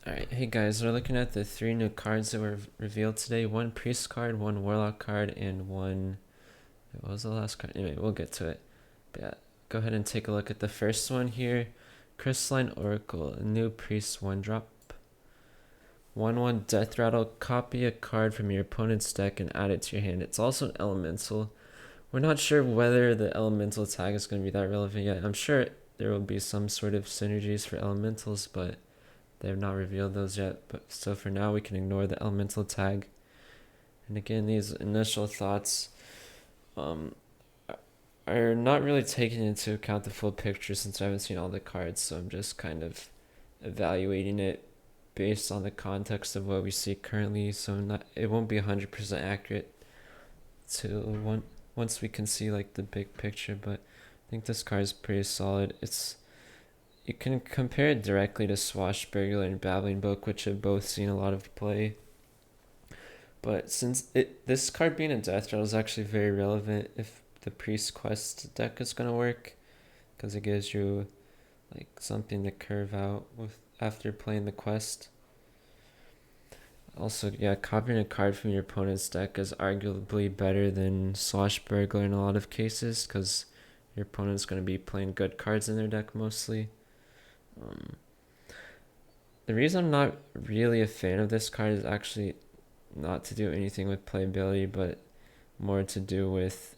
Alright, hey guys, we're looking at the three new cards that were revealed today. One Priest card, one Warlock card, and one... What was the last card? Anyway, we'll get to it. But yeah, go ahead and take a look at the first one here. Crystalline Oracle, a new Priest 1-drop. 1/1 Death Rattle, copy a card from your opponent's deck and add it to your hand. It's also an elemental. We're not sure whether the elemental tag is going to be that relevant yet. I'm sure there will be some sort of synergies for elementals, but they have not revealed those yet. But so for now, we can ignore the elemental tag. And again, these initial thoughts are not really taking into account the full picture since I haven't seen all the cards. So I'm just kind of evaluating it based on the context of what we see currently. So it won't be 100% accurate till once we can see like the big picture. But I think this card is pretty solid. You can compare it directly to Swashbuckler and Babbling Book, which have both seen a lot of play. But since this card being a death rattle is actually very relevant if the Priest Quest deck is gonna work, because it gives you like something to curve out with after playing the quest. Also, yeah, copying a card from your opponent's deck is arguably better than Swashbuckler in a lot of cases, because your opponent's going to be playing good cards in their deck mostly. The reason I'm not really a fan of this card is actually not to do anything with playability, but more to do with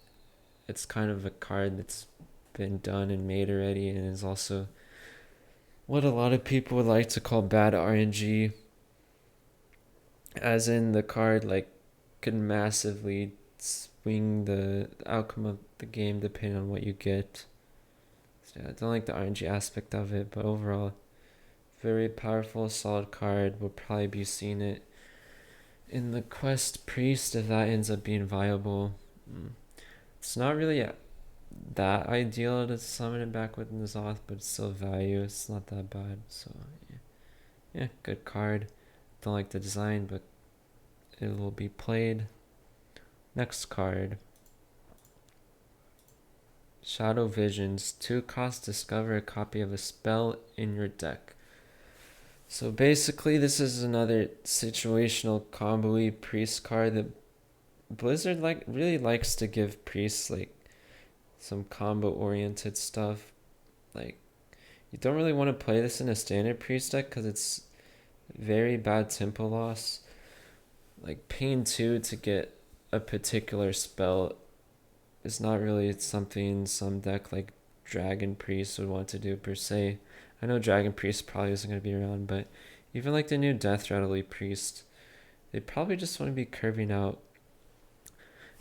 it's kind of a card that's been done and made already, and is also what a lot of people would like to call bad RNG, as in the card like could massively swing the outcome of the game depending on what you get. So yeah, I don't like the RNG aspect of it, but overall, very powerful, solid card. We'll probably be seeing it in the Quest Priest if that ends up being viable. It's not really that ideal to summon it back with N'Zoth, but it's still value. It's not that bad. So yeah, good card. Don't like the design, but it will be played. Next card. Shadow Visions. 2 cost, discover a copy of a spell in your deck. So basically, this is another situational combo-y priest card that Blizzard really likes to give priests like some combo-oriented stuff. Like, you don't really want to play this in a standard priest deck because it's very bad tempo loss. Like, paying 2 to get a particular spell is not really something some deck like Dragon Priest would want to do per se. I know Dragon Priest probably isn't going to be around, but even like the new Death Rattle Priest, they probably just want to be curving out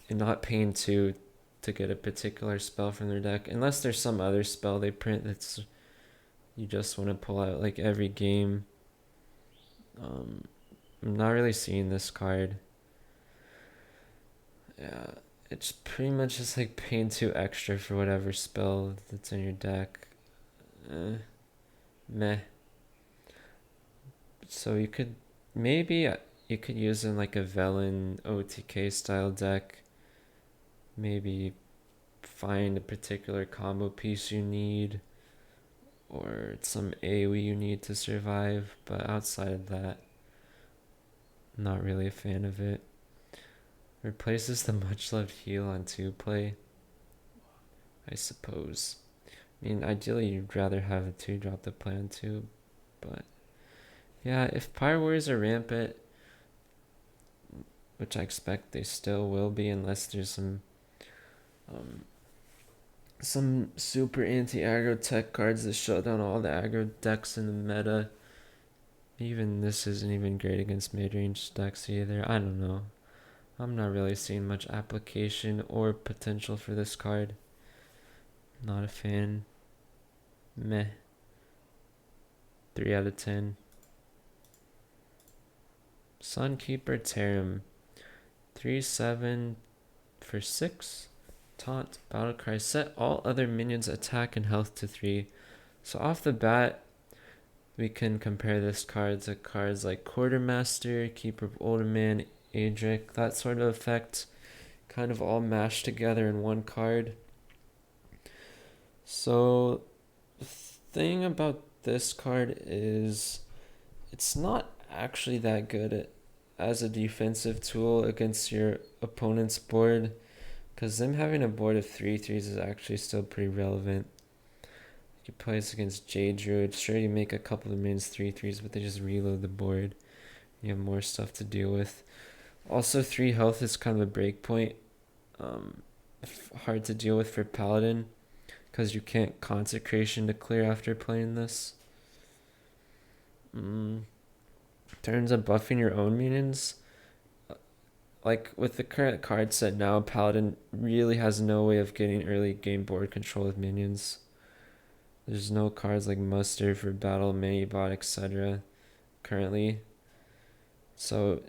and not paying 2 to get a particular spell from their deck, unless there's some other spell they print that's you just want to pull out like every game. I'm not really seeing this card. Yeah, it's pretty much just like paying 2 extra for whatever spell that's in your deck. Meh. So you could use in like a Velen OTK style deck. Maybe find a particular combo piece you need, or some AoE you need to survive. But outside of that, not really a fan of it. Replaces the much loved heal on 2-play, I suppose. I mean, ideally you'd rather have a 2-drop to play on 2, but yeah, if Pyre Warriors are rampant, which I expect they still will be unless there's some super anti-aggro tech cards that shut down all the aggro decks in the meta. Even this isn't even great against mid-range decks either. I don't know. I'm not really seeing much application or potential for this card. Not a fan. Meh. 3 out of 10. Sunkeeper Tarim. 3/7 for 6. Taunt, Battlecry. Set all other minions' attack and health to 3. So off the bat, we can compare this card to cards like Quartermaster, Keeper of Olderman, Adric, that sort of effect, kind of all mashed together in one card. So the thing about this card is it's not actually that good as a defensive tool against your opponent's board, because them having a board of 3/3s is actually still pretty relevant. You play this against Jade Druid. Sure, you make a couple of minions 3/3s, but they just reload the board. You have more stuff to deal with. Also, 3 health is kind of a break point. Hard to deal with for Paladin, because you can't Consecration to clear after playing this. Turns on buffing your own minions. Like, with the current card set now, Paladin really has no way of getting early game board control with minions. There's no cards like Muster for battle, mini-bot, etc. currently. So,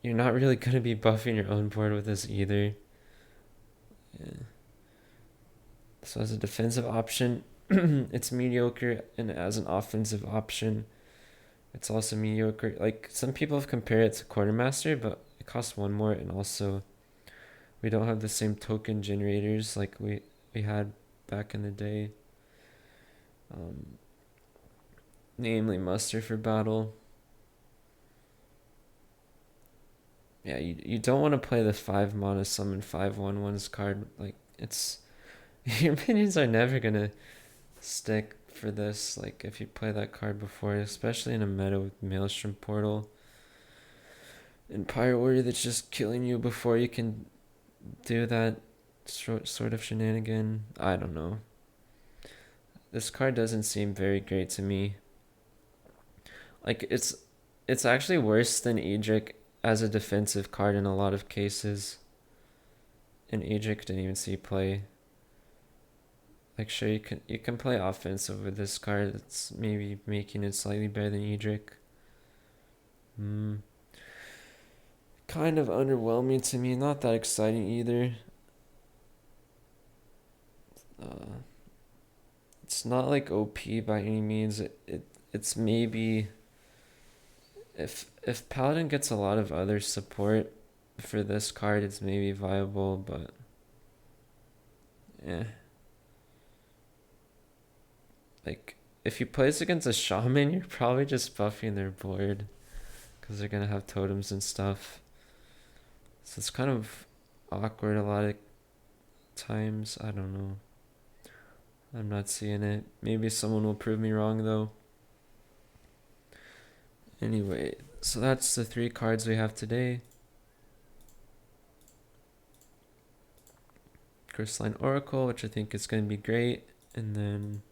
you're not really going to be buffing your own board with this either. Yeah. So as a defensive option, it's mediocre, and as an offensive option, it's also mediocre. Like, some people have compared it to Quartermaster, but it costs 1 more, and also we don't have the same token generators like we had back in the day. Namely Muster for battle. Yeah, you don't want to play the 5 mana summon 5/1/1s card. Like, it's your minions are never gonna stick for this. Like, if you play that card before, especially in a meta with Maelstrom Portal and Pirate Warrior that's just killing you before you can do that sort of shenanigan. I don't know. This card doesn't seem very great to me. Like, it's actually worse than Edric as a defensive card in a lot of cases. And Edric didn't even see play. Like, sure, you can play offense over this card. That's maybe making it slightly better than Edric. Kind of underwhelming to me. Not that exciting either. It's not like OP by any means. It's maybe if Paladin gets a lot of other support for this card, it's maybe viable, but yeah. Like, if you play this against a shaman, you're probably just buffing their board, because they're gonna have totems and stuff. So it's kind of awkward a lot of times. I don't know. I'm not seeing it. Maybe someone will prove me wrong though. Anyway, so that's the 3 cards we have today. Crystalline Oracle, which I think is going to be great. And then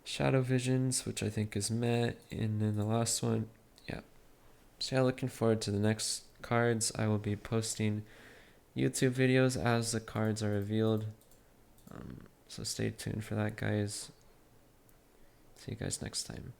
Shadow Visions, which I think is meh. And then the last one, yeah. So yeah, looking forward to the next cards. I will be posting YouTube videos as the cards are revealed. So stay tuned for that, guys. See you guys next time.